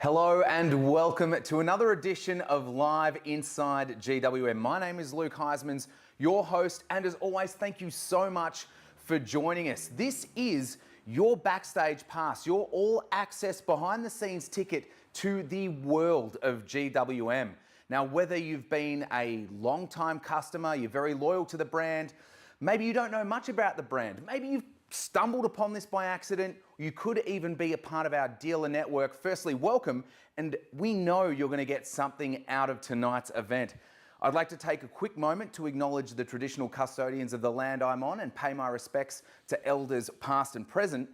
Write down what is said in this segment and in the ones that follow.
Hello and welcome to another edition of Live Inside GWM. My name is Luke Huysmans, your host, and as always, thank you so much for joining us. This is your backstage pass, your all-access behind-the-scenes ticket to the world of GWM. Now, whether you've been a long-time customer, you're very loyal to the brand, maybe you don't know much about the brand, maybe you've stumbled upon this by accident, you could even be a part of our dealer network. Firstly, welcome, and we know you're going to get something out of tonight's event. I'd like to take a quick moment to acknowledge the traditional custodians of the land I'm on and pay my respects to elders past and present,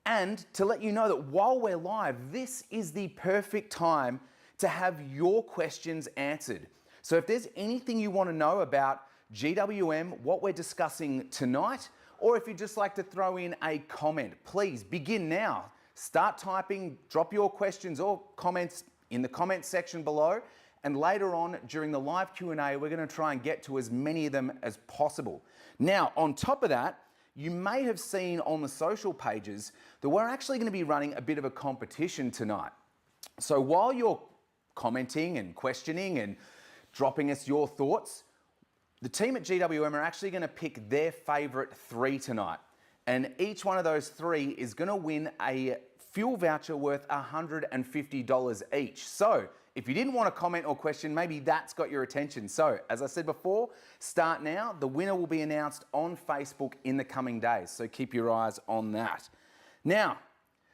and to let you know that while we're live, this is the perfect time to have your questions answered. So if there's anything you want to know about GWM, what we're discussing tonight, or if you'd just like to throw in a comment, please begin now. Start typing, drop your questions or comments in the comment section below, and later on during the live Q&A, we're going to try and get to as many of them as possible. Now, on top of that, you may have seen on the social pages that we're actually going to be running a bit of a competition tonight. So while you're commenting and questioning and dropping us your thoughts, the team at GWM are actually going to pick their favorite three tonight. And each one of those three is going to win a fuel voucher worth $150 each. So if you didn't want to comment or question, maybe that's got your attention. So as I said before, start now. The winner will be announced on Facebook in the coming days. So keep your eyes on that. Now,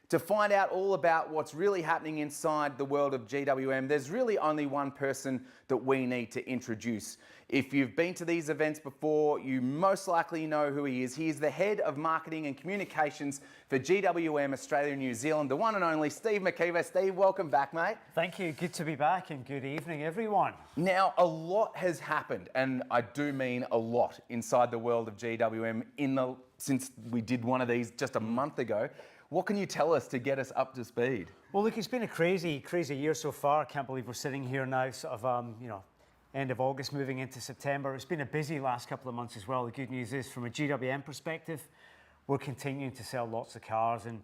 to find out all about what's really happening inside the world of GWM, there's really only one person that we need to introduce. If you've been to these events before, you most likely know who he is. He is the head of marketing and communications for GWM Australia and New Zealand, the one and only Steve Maciver. Steve, welcome back, mate. Thank you. Good to be back and good evening, everyone. Now, a lot has happened, and I do mean a lot, inside the world of GWM since we did one of these just a month ago. What can you tell us to get us up to speed? Well, look, it's been a crazy year so far. I can't believe we're sitting here now, sort of, end of August, moving into September. It's been a busy last couple of months as well. The good news is, from a GWM perspective, we're continuing to sell lots of cars, and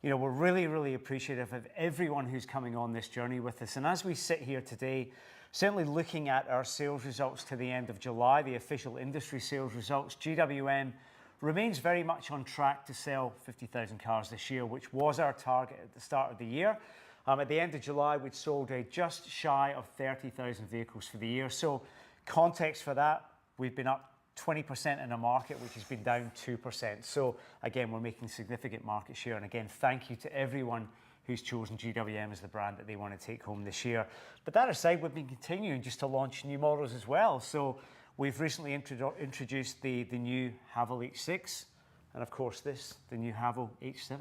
we're really appreciative of everyone who's coming on this journey with us. And as we sit here today, certainly looking at our sales results to the end of July, the official industry sales results, GWM remains very much on track to sell 50,000 cars this year, which was our target at the start of the year. At the end of July, we'd sold just shy of 30,000 vehicles for the year. So context for that, we've been up 20% in a market which has been down 2%. So again, we're making significant market share. And again, thank you to everyone who's chosen GWM as the brand that they want to take home this year. But that aside, we've been continuing just to launch new models as well. So we've recently introduced the new Haval H6, and of course the new Haval H7.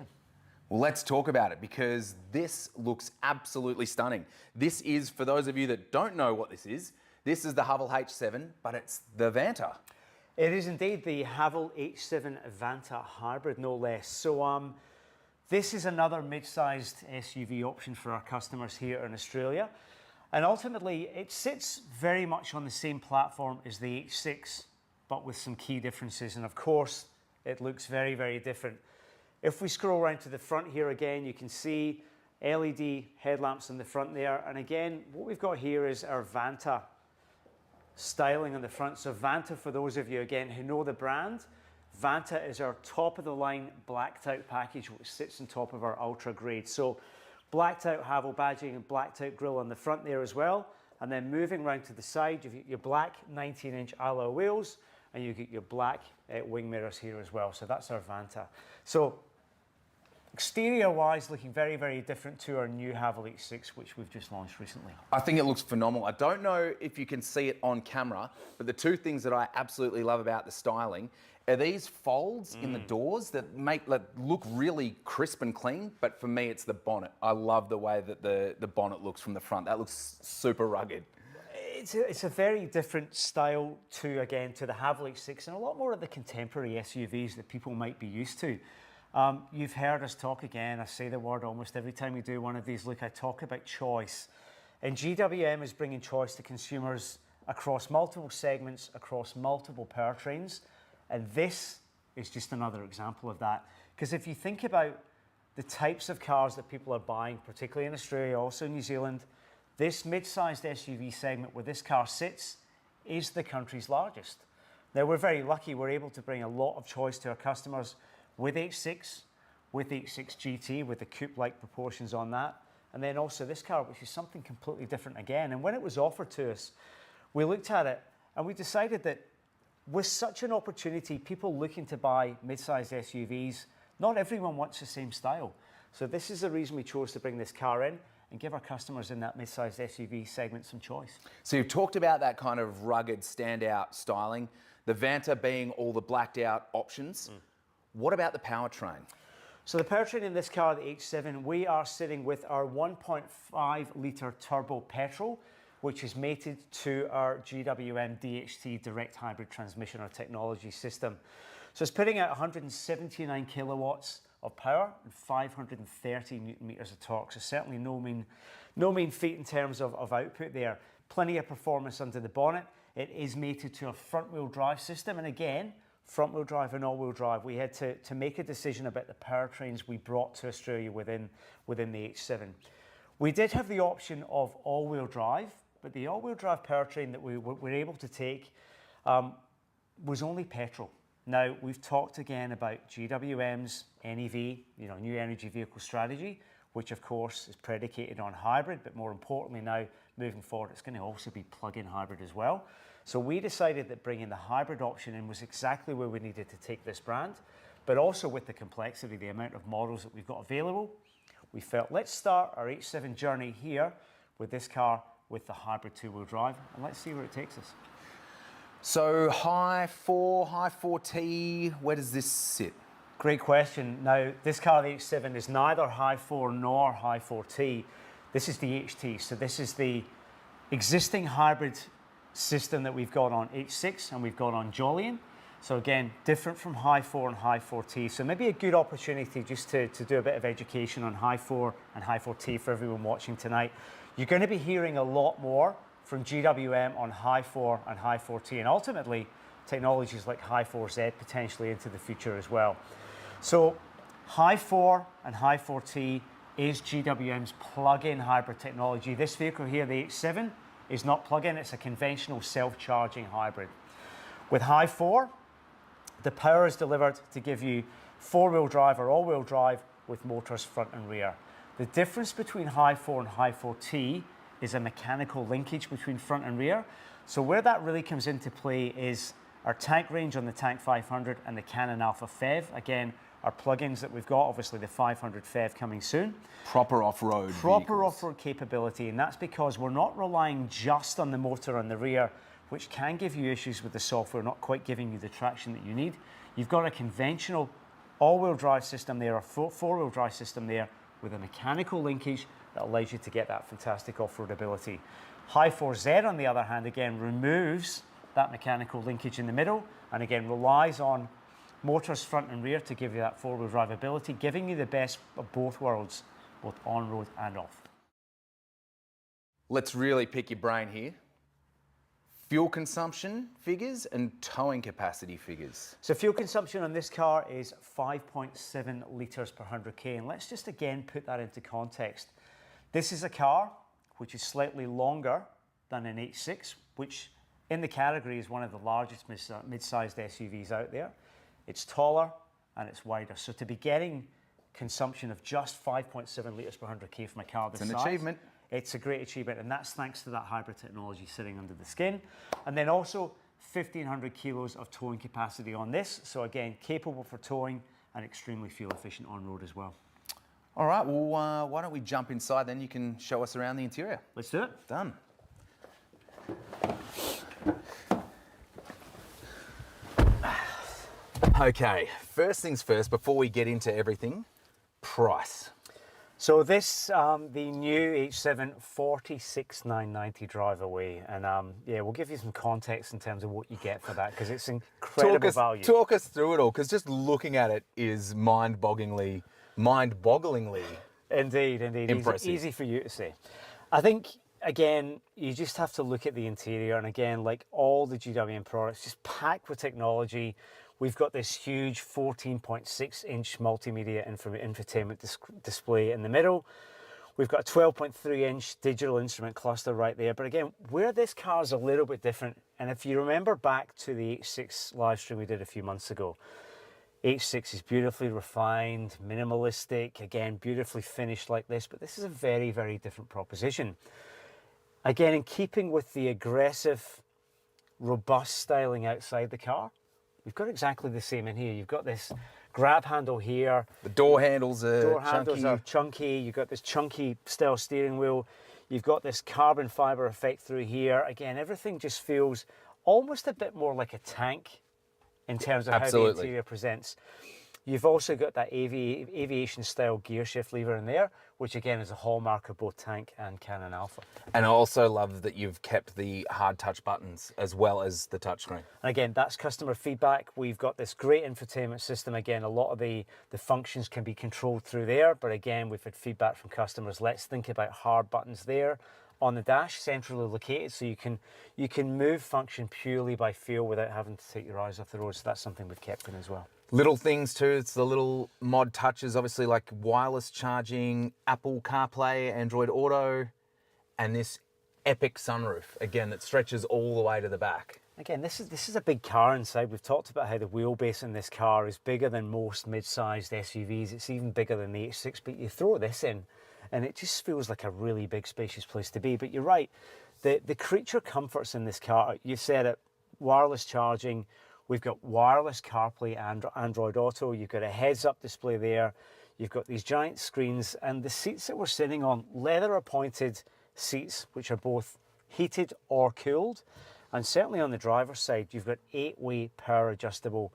Well, let's talk about it, because this looks absolutely stunning. This is, for those of you that don't know what this is the Haval H7, but it's the Vanta. It is indeed the Haval H7 Vanta hybrid, no less. So this is another mid-sized SUV option for our customers here in Australia. And ultimately, it sits very much on the same platform as the H6, but with some key differences. And of course, it looks very different. If we scroll around to the front here again, you can see LED headlamps in the front there. And again, what we've got here is our Vanta styling on the front. So Vanta, for those of you, again, who know the brand, Vanta is our top-of-the-line blacked-out package, which sits on top of our Ultra Grade. So blacked out Haval badging and blacked out grille on the front there as well. And then moving around to the side, you've got your black 19-inch alloy wheels, and you get your black wing mirrors here as well. So that's our Vanta. So exterior-wise, looking very different to our new Haval H6, which we've just launched recently. I think it looks phenomenal. I don't know if you can see it on camera, but the two things that I absolutely love about the styling are these folds in the doors that look really crisp and clean, but for me, it's the bonnet. I love the way that the bonnet looks from the front. That looks super rugged. It's a very different style to the Haval H6 and a lot more of the contemporary SUVs that people might be used to. You've heard us talk again, I say the word almost every time we do one of these. Look, I talk about choice. And GWM is bringing choice to consumers across multiple segments, across multiple powertrains. And this is just another example of that. Because if you think about the types of cars that people are buying, particularly in Australia, also in New Zealand, this mid-sized SUV segment where this car sits is the country's largest. Now, we're very lucky. We're able to bring a lot of choice to our customers with H6, with H6 GT, with the coupe-like proportions on that. And then also this car, which is something completely different again. And when it was offered to us, we looked at it and we decided that with such an opportunity, people looking to buy mid-sized SUVs, not everyone wants the same style. So this is the reason we chose to bring this car in and give our customers in that mid-sized SUV segment some choice. So you've talked about that kind of rugged, standout styling, the Vanta being all the blacked out options. What about the powertrain? So the powertrain in this car, the H7, we are sitting with our 1.5 litre turbo petrol, which is mated to our GWM DHT direct hybrid transmission or technology system. So it's putting out 179 kilowatts of power and 530 newton meters of torque. So certainly no mean feat in terms of output there. Plenty of performance under the bonnet. It is mated to a front wheel drive system. And again, front wheel drive and all wheel drive. We had to make a decision about the powertrains we brought to Australia within the H7. We did have the option of all wheel drive, but the all wheel drive powertrain that we were able to take was only petrol. Now, we've talked again about GWM's NEV, new energy vehicle strategy, which of course is predicated on hybrid, but more importantly now, moving forward, it's going to also be plug-in hybrid as well. So we decided that bringing the hybrid option in was exactly where we needed to take this brand, but also with the complexity, the amount of models that we've got available, we felt let's start our H7 journey here with this car with the hybrid two-wheel drive, and let's see where it takes us. So high 4T, where does this sit? Great question. Now, this car, the H7, is neither high 4 nor high 4T. This is the HT, so this is the existing hybrid system that we've got on H6 and we've got on Jolyon. So again, different from high 4 and high 4T. So maybe a good opportunity just to do a bit of education on high 4 and high 4T for everyone watching tonight. You're going to be hearing a lot more from GWM on high 4 and high 4T, and ultimately technologies like high 4Z potentially into the future as well. So high 4 and high 4T is GWM's plug-in hybrid technology. This vehicle here, the H7, is not plug-in, it's a conventional self-charging hybrid. With high 4, the power is delivered to give you four-wheel drive or all-wheel drive with motors front and rear. The difference between high 4 and high 4T is a mechanical linkage between front and rear. So where that really comes into play is our tank range on the Tank 500 and the Canon Alpha PHEV. Again, our plugins that we've got, obviously the 500 PHEV coming soon. Proper off-road Proper off-road capability, and that's because we're not relying just on the motor on the rear, which can give you issues with the software, not quite giving you the traction that you need. You've got a conventional all-wheel drive system there, a four-wheel drive system there, with a mechanical linkage that allows you to get that fantastic off-road ability. High 4Z, on the other hand, again, removes that mechanical linkage in the middle, and again, relies on motors front and rear to give you that four-wheel drive ability, giving you the best of both worlds, both on-road and off. Let's really pick your brain here. Fuel consumption figures and towing capacity figures. So fuel consumption on this car is 5.7 litres per 100k, and let's just again put that into context. This is a car which is slightly longer than an H6, which in the category is one of the largest mid-sized SUVs out there. It's taller and it's wider. So to be getting consumption of just 5.7 litres per 100k from a car this size, it's an achievement. It's a great achievement, and that's thanks to that hybrid technology sitting under the skin. And then also 1,500 kilos of towing capacity on this. So again, capable for towing and extremely fuel efficient on road as well. All right, well, why don't we jump inside, then you can show us around the interior. Let's do it. Done. Okay, first things first, before we get into everything, price. So this, the new H7, 46,990 drive away, and yeah, we'll give you some context in terms of what you get for that, because it's incredible value. Talk us through it all, because just looking at it is mind-bogglingly Indeed, impressive. Easy for you to say. I think, again, you just have to look at the interior, and again, like all the GWM products, just packed with technology. We've got this huge 14.6-inch multimedia infotainment display in the middle. We've got a 12.3-inch digital instrument cluster right there. But again, where this car is a little bit different, and if you remember back to the H6 live stream we did a few months ago, H6 is beautifully refined, minimalistic, again, beautifully finished like this, but this is a very, very different proposition. Again, in keeping with the aggressive, robust styling outside the car, we've got exactly the same in here. You've got this grab handle here. The door handles are chunky. You've got this chunky style steering wheel. You've got this carbon fiber effect through here. Again, everything just feels almost a bit more like a tank in terms of how the interior presents. You've also got that aviation style gear shift lever in there, which again is a hallmark of both Tank and Canon Alpha. And I also love that you've kept the hard touch buttons as well as the touchscreen. And again, that's customer feedback. We've got this great infotainment system. Again, a lot of the functions can be controlled through there, but again, we've had feedback from customers. Let's think about hard buttons there on the dash, centrally located, so you can move function purely by feel without having to take your eyes off the road. So that's something we've kept in as well. Little things too, it's the little mod touches, obviously, like wireless charging, Apple CarPlay, Android Auto, and this epic sunroof, again, that stretches all the way to the back. Again, this is a big car inside. We've talked about how the wheelbase in this car is bigger than most mid-sized SUVs. It's even bigger than the H6, but you throw this in, and it just feels like a really big, spacious place to be. But you're right, the creature comforts in this car, you said it, wireless charging. We've got wireless CarPlay and Android Auto. You've got a heads-up display there. You've got these giant screens, and the seats that we're sitting on, leather-appointed seats, which are both heated or cooled. And certainly on the driver's side, you've got 8-way power-adjustable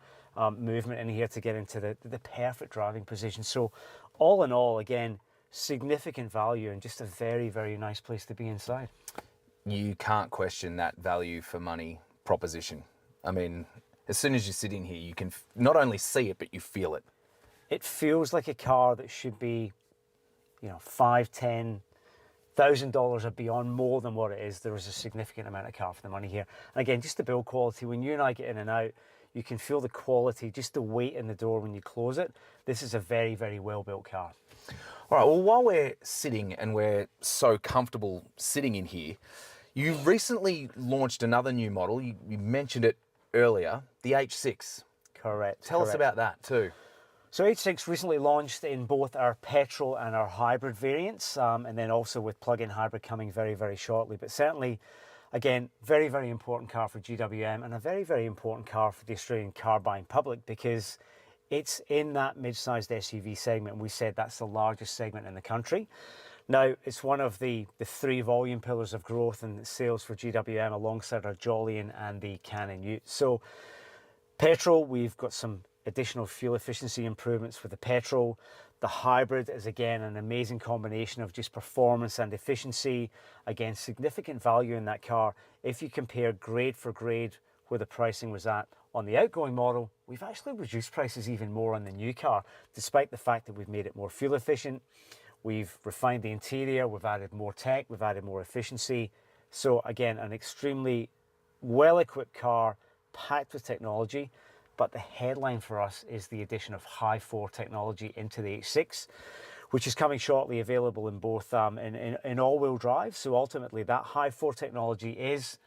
movement in here to get into the perfect driving position. So all in all, again, significant value and just a very, very nice place to be inside. You can't question that value for money proposition. I mean, as soon as you sit in here, you can not only see it, but you feel it. It feels like a car that should be, you know, $5,000, $10,000 or beyond, more than what it is. There is a significant amount of car for the money here. And again, just the build quality, when you and I get in and out, you can feel the quality, just the weight in the door when you close it. This is a very, very well-built car. All right, well, while we're sitting and we're so comfortable sitting in here, you recently launched another new model. You mentioned it earlier, the H6. Correct. Tell us about that too. So H6 recently launched in both our petrol and our hybrid variants, and then also with plug-in hybrid coming very, very shortly. But certainly, again, very, very important car for GWM and a very, very important car for the Australian car buying public, because it's in that mid-sized SUV segment. We said that's the largest segment in the country. Now, it's one of the three volume pillars of growth and sales for GWM alongside our Jolyon and the Canon Ute. So petrol, we've got some additional fuel efficiency improvements with the petrol. The hybrid is, again, an amazing combination of just performance and efficiency. Again, significant value in that car. If you compare grade for grade where the pricing was at on the outgoing model, we've actually reduced prices even more on the new car, despite the fact that we've made it more fuel efficient. We've refined the interior, we've added more tech, we've added more efficiency. So again, an extremely well-equipped car, packed with technology. But the headline for us is the addition of High 4 technology into the H6, which is coming shortly, available in both in all-wheel drive. So ultimately, that High 4 technology is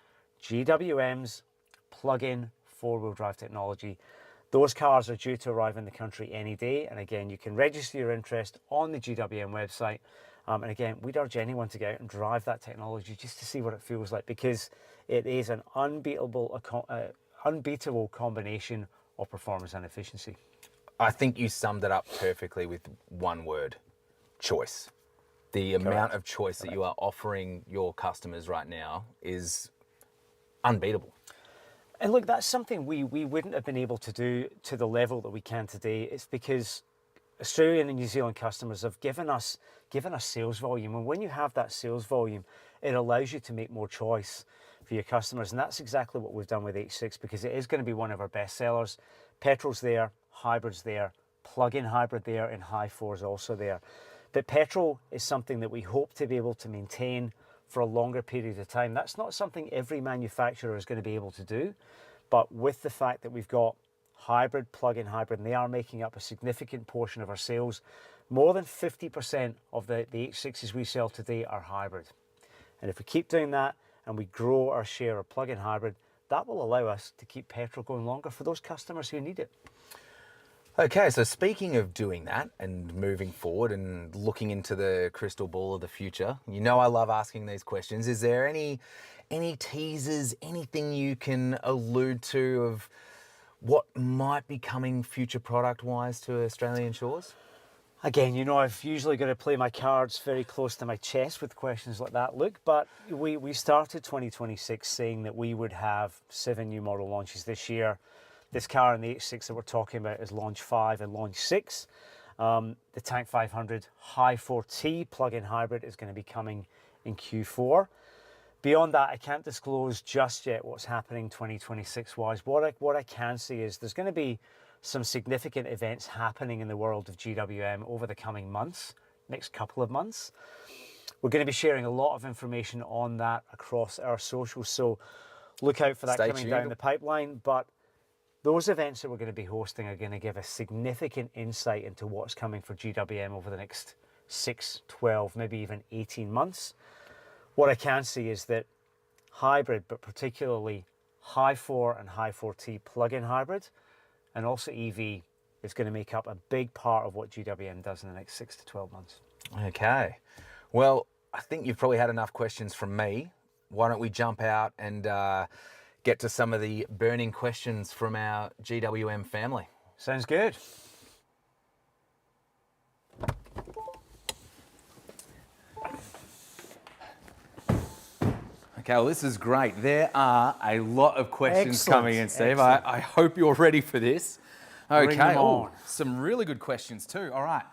GWM's plug-in four-wheel drive technology. Those cars are due to arrive in the country any day. And again, you can register your interest on the GWM website. And again, we'd urge anyone to go out and drive that technology just to see what it feels like, because it is an unbeatable combination of performance and efficiency. I think you summed it up perfectly with one word: choice. The amount of choice that you are offering your customers right now is unbeatable. And look, that's something we wouldn't have been able to do to the level that we can today. It's because Australian and New Zealand customers have given us sales volume. And when you have that sales volume, it allows you to make more choice for your customers. And that's exactly what we've done with H6, because it is going to be one of our best sellers. Petrol's there, hybrid's there, plug-in hybrid there, and High 4's also there. But petrol is something that we hope to be able to maintain for a longer period of time. That's not something every manufacturer is going to be able to do, but with the fact that we've got hybrid, plug-in hybrid, and they are making up a significant portion of our sales. More than 50% of the H6s we sell today are hybrid. And if we keep doing that and we grow our share of plug-in hybrid, that will allow us to keep petrol going longer for those customers who need it. Okay, so speaking of doing that and moving forward and looking into the crystal ball of the future, you know I love asking these questions. Is there any teasers, anything you can allude to of what might be coming future product-wise to Australian shores? Again, you know, I've usually got to play my cards very close to my chest with questions like that, Luke, but we started 2026 saying that we would have 7 new model launches this year. This car in the H6 that we're talking about is launch 5 and launch 6. The Tank 500 High 4T plug-in hybrid is going to be coming in Q4. Beyond that, I can't disclose just yet what's happening 2026-wise. What I can say is there's going to be some significant events happening in the world of GWM over the coming months, next couple of months. We're going to be sharing a lot of information on that across our socials, so look out for that coming down the pipeline. But those events that we're going to be hosting are going to give a significant insight into what's coming for GWM over the next 6, 12, maybe even 18 months. What I can see is that hybrid, but particularly High 4 and High 4T plug-in hybrid, and also EV, is going to make up a big part of what GWM does in the next 6 to 12 months. Okay. Well, I think you've probably had enough questions from me. Why don't we jump out and get to some of the burning questions from our GWM family? Sounds good. Okay, well, this is great. There are a lot of questions coming in, Steve. I hope you're ready for this. Okay, some really good questions too. All right,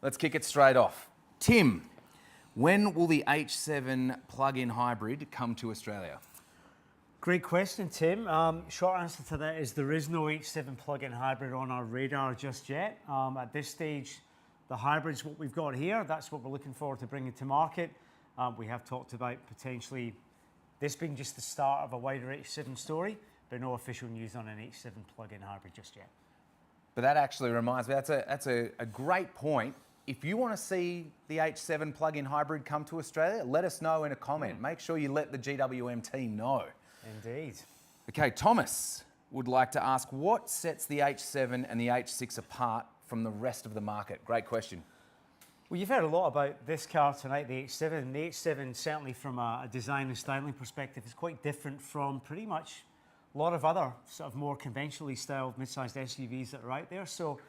let's kick it straight off. Tim, when will the H7 plug-in hybrid come to Australia? Great question, Tim. Short answer to that is there is no H7 plug-in hybrid on our radar just yet. At this stage, the hybrid's what we've got here. That's what we're looking forward to bringing to market. We have talked about potentially this being just the start of a wider H7 story, but no official news on an H7 plug-in hybrid just yet. But that actually reminds me, that's a great point. If you want to see the H7 plug-in hybrid come to Australia, let us know in a comment. Make sure you let the GWM team know. Indeed. Okay, Thomas would like to ask, what sets the H7 and the H6 apart from the rest of the market? Great question. Well, you've heard a lot about this car tonight, the H7. The H7, certainly from a design and styling perspective, is quite different from pretty much a lot of other sort of more conventionally styled mid-sized SUVs that are out there. So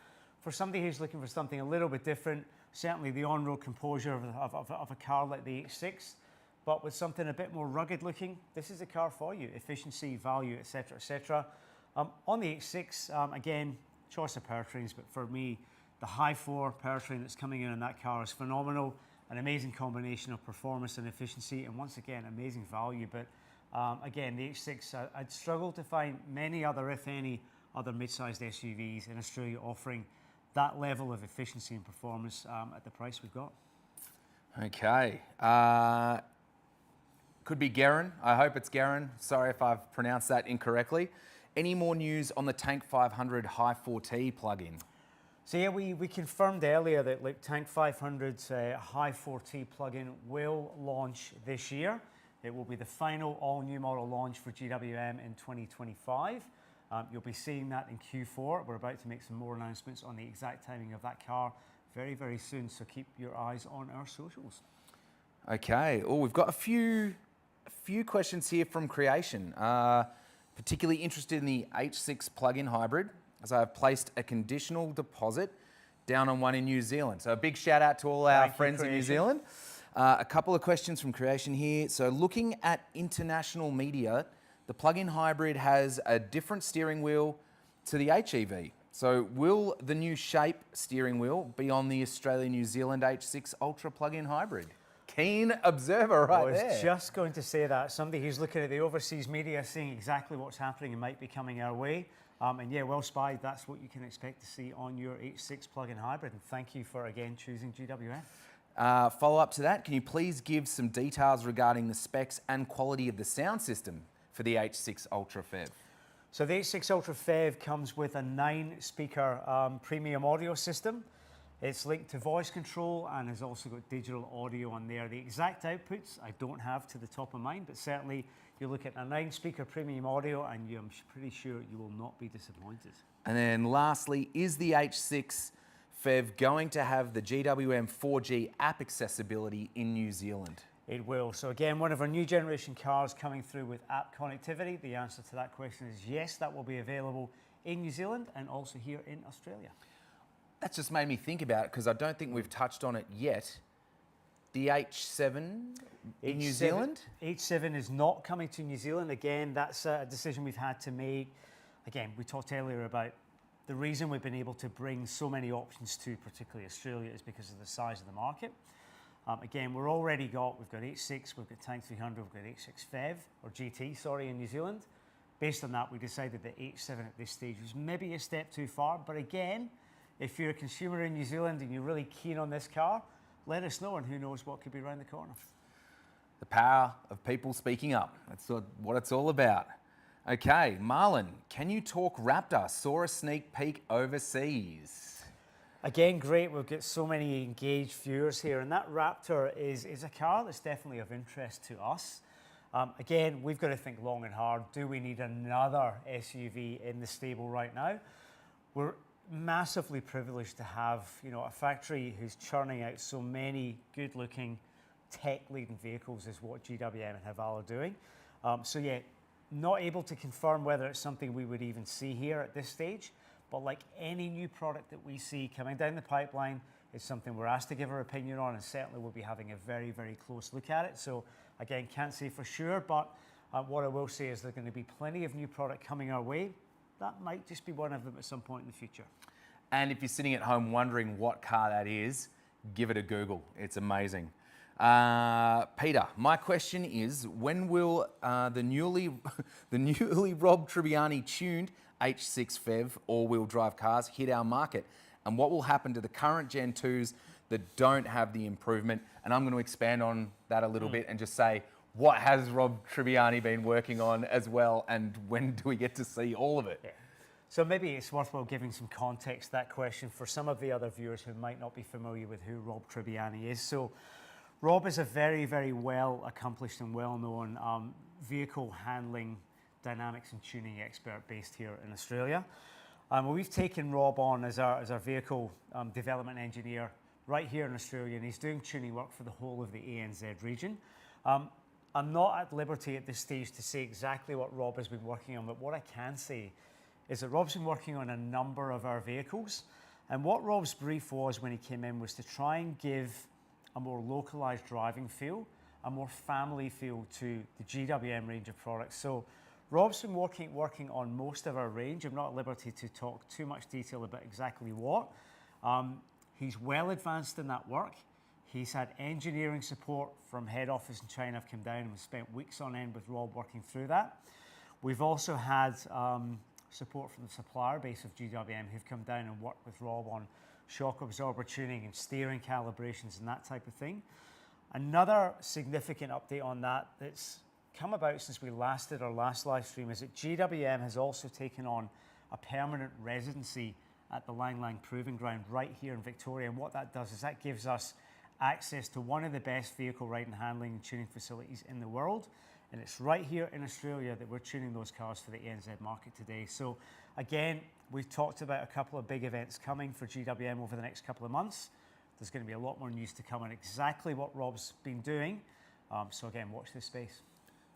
for somebody who's looking for something a little bit different, certainly the on-road composure of a car like the H6, but with something a bit more rugged looking, this is a car for you. Efficiency, value, etc., etc. On the H6, again, choice of powertrains, but for me, the High 4 powertrain that's coming in that car is phenomenal. An amazing combination of performance and efficiency, and once again, amazing value. But again, the H6, I'd struggle to find many other, if any, other mid-sized SUVs in Australia offering that level of efficiency and performance at the price we've got. Okay. Could be Garen. I hope it's Garen. Sorry if I've pronounced that incorrectly. Any more news on the Tank 500 High 4T plug-in? So yeah, we confirmed earlier that Tank 500's High 4T plug-in will launch this year. It will be the final all-new model launch for GWM in 2025. You'll be seeing that in Q4. We're about to make some more announcements on the exact timing of that car very, very soon, so keep your eyes on our socials. Okay. Oh, we've got a few questions here from Creation. Particularly interested in the H6 plug-in hybrid, as I've placed a conditional deposit down on one in New Zealand. So a big shout out to all our friends in New Zealand. A couple of questions from Creation here. So looking at international media, the plug-in hybrid has a different steering wheel to the HEV. So will the new shape steering wheel be on the Australia-New Zealand H6 Ultra plug-in hybrid? Keen observer right there. I was just going to say that. Somebody who's looking at the overseas media, seeing exactly what's happening and might be coming our way. And yeah, well spied, that's what you can expect to see on your H6 plug-in hybrid. And thank you for, again, choosing GWM. Follow up to that, can you please give some details regarding the specs and quality of the sound system for the H6 Ultra PHEV? So the H6 Ultra PHEV comes with a 9-speaker premium audio system. It's linked to voice control and has also got digital audio on there. The exact outputs I don't have to the top of mind, but certainly you look at a 9-speaker premium audio and I'm pretty sure you will not be disappointed. And then lastly, is the H6 PHEV going to have the GWM 4G app accessibility in New Zealand? It will. So again, one of our new generation cars coming through with app connectivity. The answer to that question is yes, that will be available in New Zealand and also here in Australia. That's just made me think about it because I don't think we've touched on it yet. The H7 in New Zealand? H7 is not coming to New Zealand. Again, that's a decision we've had to make. Again, we talked earlier about the reason we've been able to bring so many options to particularly Australia is because of the size of the market. Again, we've got H6, we've got Tank 300, we've got H6 PHEV, or GT, sorry, in New Zealand. Based on that, we decided that H7 at this stage was maybe a step too far, but again, if you're a consumer in New Zealand and you're really keen on this car, let us know, and who knows what could be around the corner. The power of people speaking up. That's what it's all about. Okay, Marlon, can you talk Raptor? Saw a sneak peek overseas. Again, great. We've got so many engaged viewers here, and that Raptor is a car that's definitely of interest to us. Again, we've got to think long and hard. Do we need another SUV in the stable right now? We're massively privileged to have, a factory who's churning out so many good-looking, tech-leading vehicles is what GWM and Haval are doing. So yeah, not able to confirm whether it's something we would even see here at this stage, but like any new product that we see coming down the pipeline, it's something we're asked to give our opinion on, and certainly we'll be having a very, very close look at it. So again, can't say for sure, but what I will say is there's going to be plenty of new product coming our way. That might just be one of them at some point in the future. And if you're sitting at home wondering what car that is, give it a Google. It's amazing. Peter, my question is, when will the newly Rob Tribbiani tuned H6 PHEV all-wheel drive cars hit our market? And what will happen to the current Gen 2s that don't have the improvement? And I'm going to expand on that a little bit and just say, what has Rob Tribbiani been working on as well, and when do we get to see all of it? Yeah. So maybe it's worthwhile giving some context to that question for some of the other viewers who might not be familiar with who Rob Tribbiani is. So Rob is a very, very well accomplished and well-known vehicle handling, dynamics and tuning expert based here in Australia. We've taken Rob on as our vehicle development engineer right here in Australia, and he's doing tuning work for the whole of the ANZ region. I'm not at liberty at this stage to say exactly what Rob has been working on, but what I can say is that Rob's been working on a number of our vehicles. And what Rob's brief was when he came in was to try and give a more localized driving feel, a more family feel to the GWM range of products. So Rob's been working on most of our range. I'm not at liberty to talk too much detail about exactly what. He's well advanced in that work. He's had engineering support from head office in China. I've come down and we've spent weeks on end with Rob working through that. We've also had support from the supplier base of GWM who've come down and worked with Rob on shock absorber tuning and steering calibrations and that type of thing. Another significant update on that that's come about since we last did our last live stream is that GWM has also taken on a permanent residency at the Lang Lang Proving Ground right here in Victoria. And what that does is that gives us access to one of the best vehicle ride and handling and tuning facilities in the world. And it's right here in Australia that we're tuning those cars for the ANZ market today. So again, we've talked about a couple of big events coming for GWM over the next couple of months. There's going to be a lot more news to come on exactly what Rob's been doing. So again, watch this space.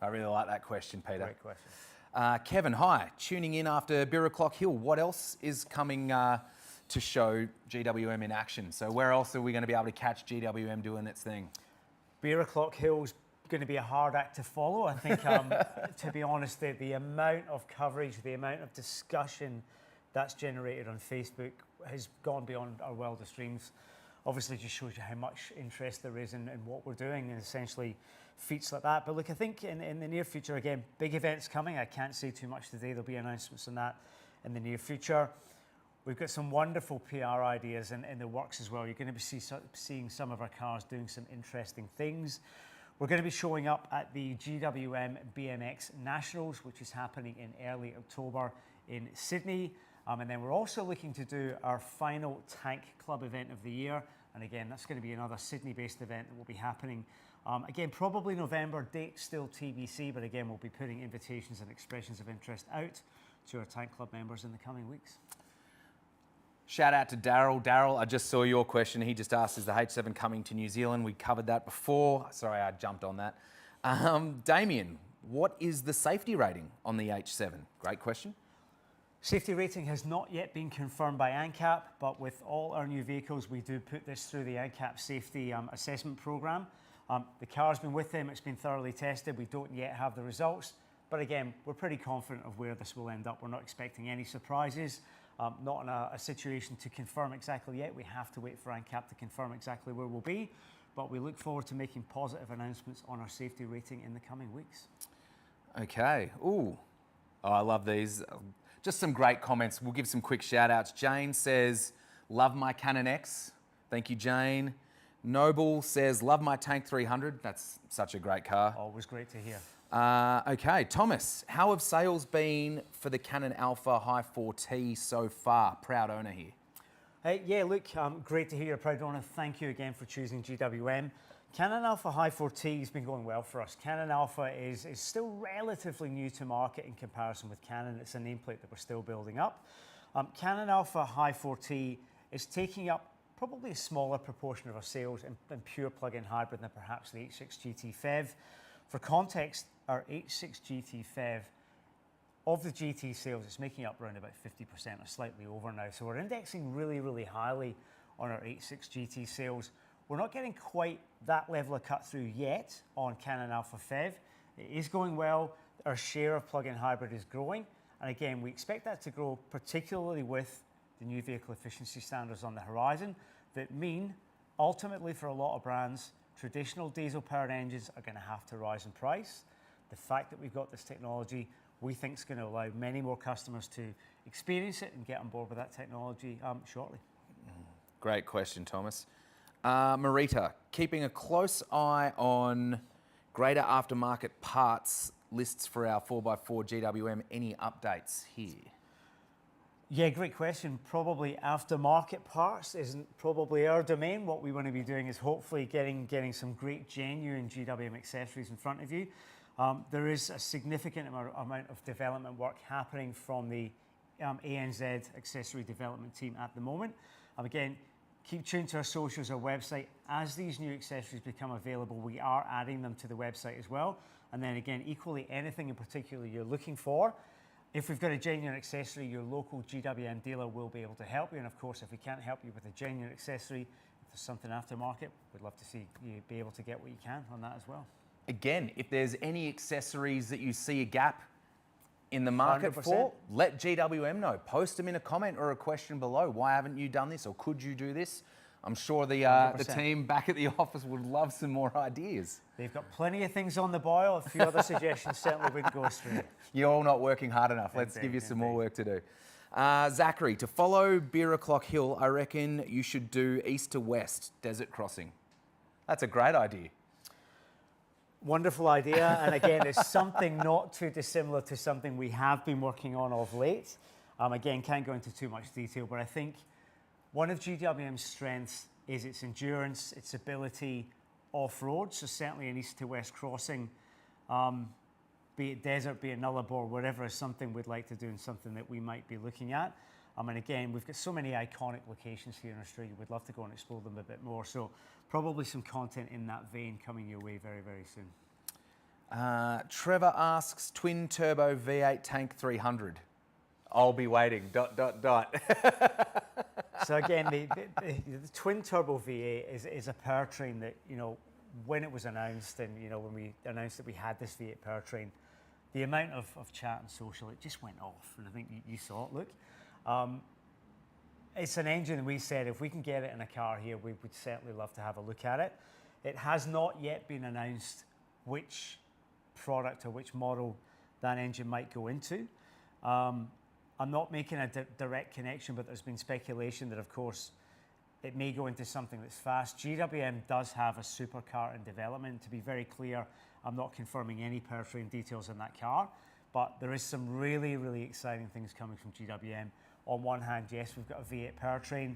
I really like that question, Peter. Great question. Kevin, hi. Tuning in after Beer O'Clock Hill. What else is coming to show GWM in action? So where else are we going to be able to catch GWM doing its thing? Beer O'Clock Hill's going to be a hard act to follow. I think, to be honest, the amount of coverage, the amount of discussion that's generated on Facebook has gone beyond our wildest dreams. Obviously, it just shows you how much interest there is in what we're doing and essentially feats like that. But look, I think in the near future, again, big events coming. I can't say too much today. There'll be announcements on that in the near future. We've got some wonderful PR ideas in the works as well. You're going to be seeing some of our cars doing some interesting things. We're going to be showing up at the GWM BMX Nationals, which is happening in early October in Sydney. And then we're also looking to do our final Tank Club event of the year. And again, that's going to be another Sydney-based event that will be happening. Again, probably November, date still TBC, but again, we'll be putting invitations and expressions of interest out to our Tank Club members in the coming weeks. Shout out to Daryl. Daryl, I just saw your question. He just asked, is the H7 coming to New Zealand? We covered that before. Sorry, I jumped on that. Damien, what is the safety rating on the H7? Great question. Safety rating has not yet been confirmed by ANCAP, but with all our new vehicles, we do put this through the ANCAP safety assessment program. The car's been with them, it's been thoroughly tested. We don't yet have the results, but again, we're pretty confident of where this will end up. We're not expecting any surprises, not in a situation to confirm exactly yet. We have to wait for ANCAP to confirm exactly where we'll be, but we look forward to making positive announcements on our safety rating in the coming weeks. Okay, ooh, oh, I love these. Just some great comments. We'll give some quick shout outs. Jane says, love my Canon X. Thank you, Jane. Noble says, love my Tank 300. That's such a great car. Always great to hear. Okay, Thomas, how have sales been for the Canon Alpha High 4T so far? Proud owner here. Hey, yeah, Luke, great to hear you're a proud owner. Thank you again for choosing GWM. Canon Alpha High 4T has been going well for us. Canon Alpha is still relatively new to market in comparison with Canon. It's a nameplate that we're still building up. Canon Alpha High 4T is taking up probably a smaller proportion of our sales in pure plug-in hybrid than perhaps the H6 GT PHEV. For context, our H6 GT PHEV, of the GT sales, it's making up around about 50% or slightly over now. So we're indexing really, really highly on our H6 GT sales. We're not getting quite that level of cut through yet on Canon Alpha PHEV. It is going well. Our share of plug-in hybrid is growing. And again, we expect that to grow, particularly with the new vehicle efficiency standards on the horizon that mean, ultimately for a lot of brands, traditional diesel-powered engines are going to have to rise in price. The fact that we've got this technology, we think is going to allow many more customers to experience it and get on board with that technology shortly. Great question, Thomas. Marita, keeping a close eye on greater aftermarket parts lists for our 4x4 GWM. Any updates here? Yeah, great question. Probably aftermarket parts isn't probably our domain. What we want to be doing is hopefully getting some great genuine GWM accessories in front of you. There is a significant amount of development work happening from the ANZ accessory development team at the moment. Again, keep tuned to our socials, our website. As these new accessories become available, we are adding them to the website as well. And then again, equally, anything in particular you're looking for, if we've got a genuine accessory, your local GWM dealer will be able to help you. And of course, if we can't help you with a genuine accessory, if there's something aftermarket, we'd love to see you be able to get what you can on that as well. Again, if there's any accessories that you see a gap in the market 100%. for, let GWM know. Post them in a comment or a question below. Why haven't you done this, or could you do this? I'm sure the team back at the office would love some more ideas. They've got plenty of things on the boil. A few other suggestions certainly wouldn't go astray. You're all not working hard enough. Let's give you some more work to do. Zachary, to follow Beer O'Clock Hill, I reckon you should do east to west desert crossing. That's a great idea. Wonderful idea, and again, it's something not too dissimilar to something we have been working on of late. Again, can't go into too much detail, but I think one of GWM's strengths is its endurance, its ability off-road, so certainly an east to west crossing, be it desert, be it Nullarbor, whatever, is something we'd like to do and something that we might be looking at. And again, we've got so many iconic locations here in Australia, we'd love to go and explore them a bit more. So probably some content in that vein coming your way very, very soon. Trevor asks, twin turbo V8 Tank 300. I'll be waiting, ... So again, the twin turbo V8 is a powertrain that, you know, when it was announced and, you know, when we announced that we had this V8 powertrain, the amount of chat and social, it just went off. And I think you saw it, Luke. It's an engine we said if we can get it in a car here, we would certainly love to have a look at it. It has not yet been announced which product or which model that engine might go into. I'm not making a direct connection, but there's been speculation that, of course, it may go into something that's fast. GWM does have a supercar in development. To be very clear, I'm not confirming any powertrain details in that car, but there is some really, really exciting things coming from GWM. On one hand, yes, we've got a V8 powertrain.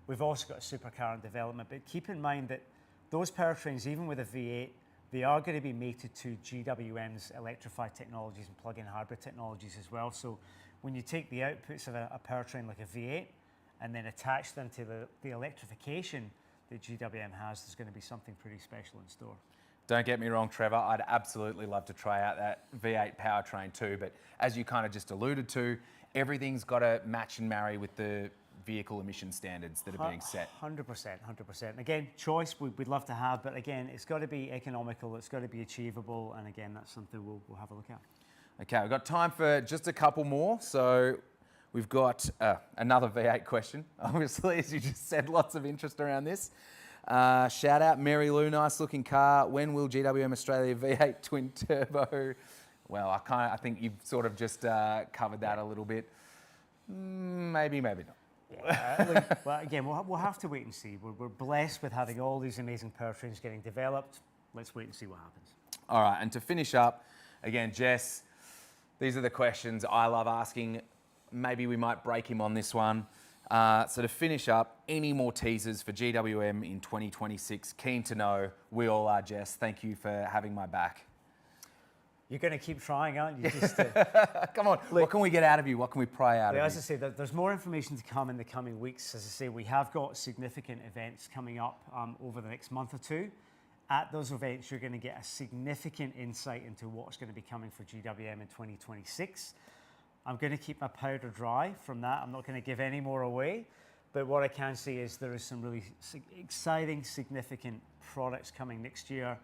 We've also got a supercar in development, but keep in mind that those powertrains, even with a V8, they are going to be mated to GWM's electrified technologies and plug-in hybrid technologies as well. So when you take the outputs of a powertrain like a V8 and then attach them to the electrification that GWM has, there's going to be something pretty special in store. Don't get me wrong, Trevor, I'd absolutely love to try out that V8 powertrain too, but as you kind of just alluded to, everything's got to match and marry with the vehicle emission standards that are being set. 100%, 100%. Again, choice we'd love to have, but again, it's got to be economical, it's got to be achievable, and again, that's something we'll have a look at. Okay, we've got time for just a couple more. So we've got another V8 question. Obviously, as you just said, lots of interest around this. Shout out Mary Lou, nice looking car. When will GWM Australia V8 twin turbo? Well, I think you've sort of just covered that a little bit. Maybe, maybe not. Yeah, well, again, we'll have to wait and see. We're blessed with having all these amazing powertrains getting developed. Let's wait and see what happens. All right, and to finish up, again, Jess, these are the questions I love asking. Maybe we might break him on this one. So to finish up, any more teasers for GWM in 2026? Keen to know. We all are, Jess. Thank you for having my back. You're going to keep trying, aren't you? Just Come on, look, what can we get out of you? What can we pry out of you? As I say, there's more information to come in the coming weeks. As I say, we have got significant events coming up over the next month or two. At those events, you're going to get a significant insight into what's going to be coming for GWM in 2026. I'm going to keep my powder dry from that. I'm not going to give any more away. But what I can say is there is some really exciting, significant products coming next year.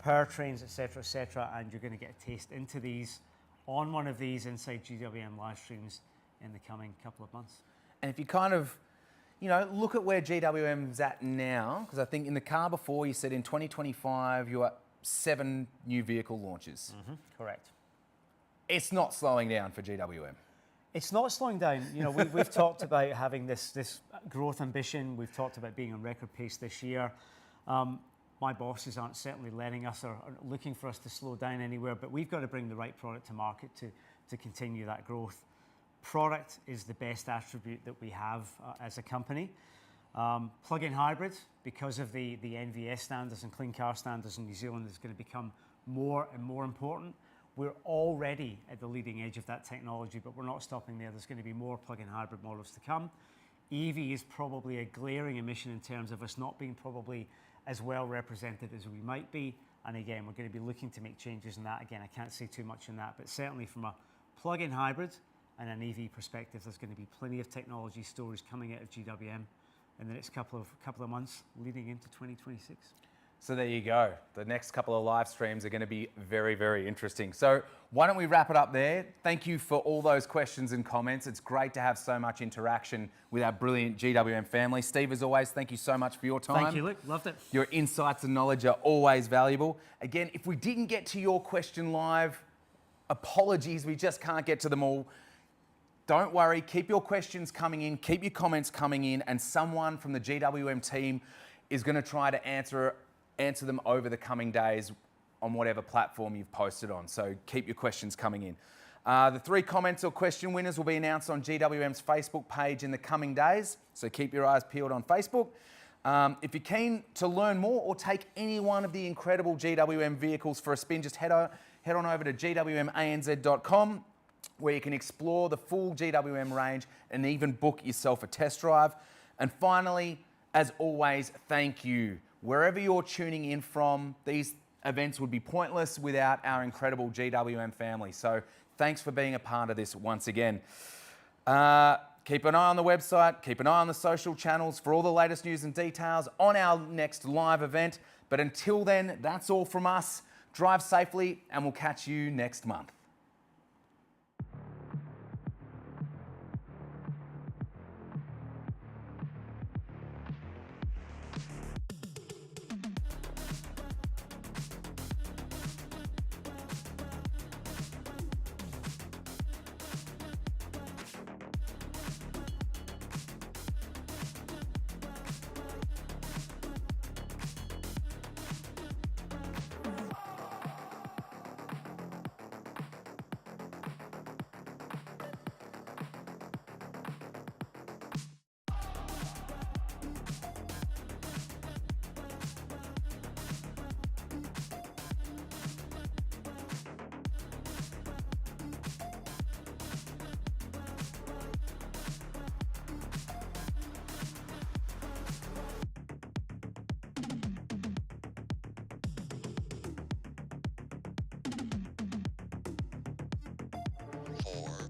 Powertrains, etc., and you're going to get a taste into these on one of these inside GWM live streams in the coming couple of months. And if you kind of, look at where GWM's at now, because I think in the car before you said in 2025 you are 7 new vehicle launches. Mm-hmm. Correct. It's not slowing down for GWM. It's not slowing down. We've talked about having this growth ambition. We've talked about being on record pace this year. My bosses aren't certainly letting us or looking for us to slow down anywhere, but we've got to bring the right product to market to continue that growth. Product is the best attribute that we have as a company. Plug-in hybrids, because of the NVS standards and clean car standards in New Zealand, is going to become more and more important. We're already at the leading edge of that technology, but we're not stopping there. There's going to be more plug-in hybrid models to come. EV is probably a glaring omission in terms of us not being probably as well represented as we might be. And again, we're going to be looking to make changes in that. Again, I can't say too much on that, but certainly from a plug-in hybrid and an EV perspective, there's going to be plenty of technology stories coming out of GWM in the next couple of months leading into 2026. So there you go. The next couple of live streams are going to be very, very interesting. So why don't we wrap it up there? Thank you for all those questions and comments. It's great to have so much interaction with our brilliant GWM family. Steve, as always, thank you so much for your time. Thank you, Luke. Loved it. Your insights and knowledge are always valuable. Again, if we didn't get to your question live, apologies, we just can't get to them all. Don't worry, keep your questions coming in, keep your comments coming in, and someone from the GWM team is going to try to answer them over the coming days on whatever platform you've posted on. So keep your questions coming in. The 3 comments or question winners will be announced on GWM's Facebook page in the coming days. So keep your eyes peeled on Facebook. If you're keen to learn more or take any one of the incredible GWM vehicles for a spin, just head on over to gwmanz.com, where you can explore the full GWM range and even book yourself a test drive. And finally, as always, thank you. Wherever you're tuning in from, these events would be pointless without our incredible GWM family. So thanks for being a part of this once again. Keep an eye on the website, keep an eye on the social channels for all the latest news and details on our next live event. But until then, that's all from us. Drive safely, and we'll catch you next month. 4.